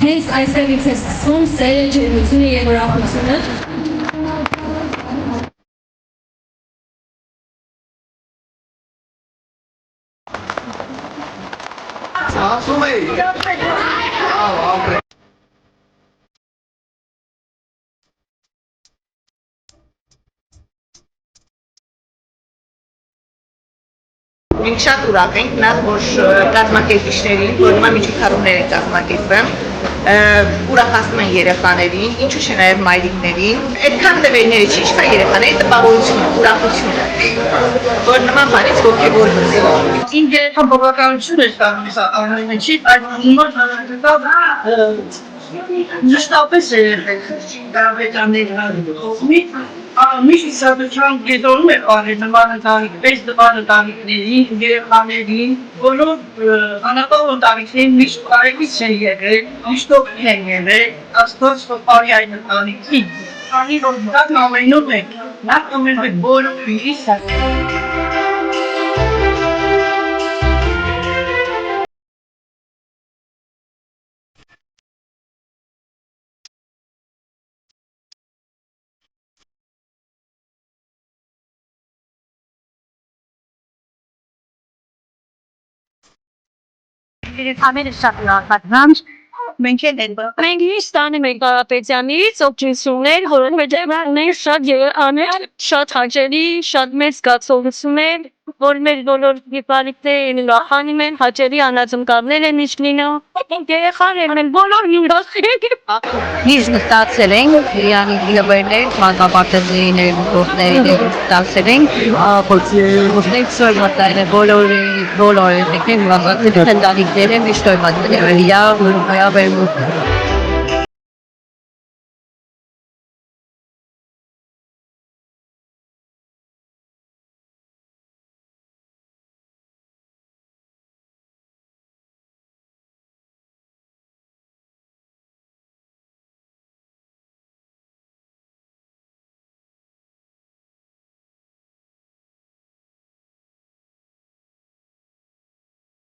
Hence այստեղ ինձ է սկսվում սերը, ջերմությունը և ուրախությունը։ Մենք շատ ուրախ ենք նախ որ կազմակերպիչներին, որ նման միջոցառումներ են կազմակերպում, ուրախացնում են երեխաներին, ինչու՞ չէ նաև մայրիկներին, այդքան տվերները չի, ինչքան երեխաների տպավորությունը, ուրախությունը, որ նման բանից ոգևորվում են։ Ինձ երեխան բավականություն էր ստանում սա ամենից, այդ հիմա Մշտապես է դավեճաների միշտ իսատության գետորում է պարել նման ընտանիք, պես նման ընտանիքների, երեխաներին, բոլոր անապահով ընտանիքներին միշտ կարևից են եղել, միշտով են եղել, աստված պարի այդ ընտանիքին, քանի որ դա ամենում ենք, նա կամեն է բոլորիս Երեխաները շատ ուրախացան, մենք էլ մենք միշտ տանում ենք Կարապետյանից օգնություններ, որովհետև ունենք շատ երեխաներ, շատ հաճելի, շատ մեծ զգացողություններ, որ մեր բոլոր երեխաներն ուրախանում են, հաճելի անածնկալներ են միշտ լինում, երեխաներն են բոլոր Միշտ ստացել ենք, իրանի գլվերներ, մանկապարտեզների ստացել ենք, ոստենք սոր մատային է բոլորը տեքնիկ մատային ընտանիքները միշտ օր մատային է,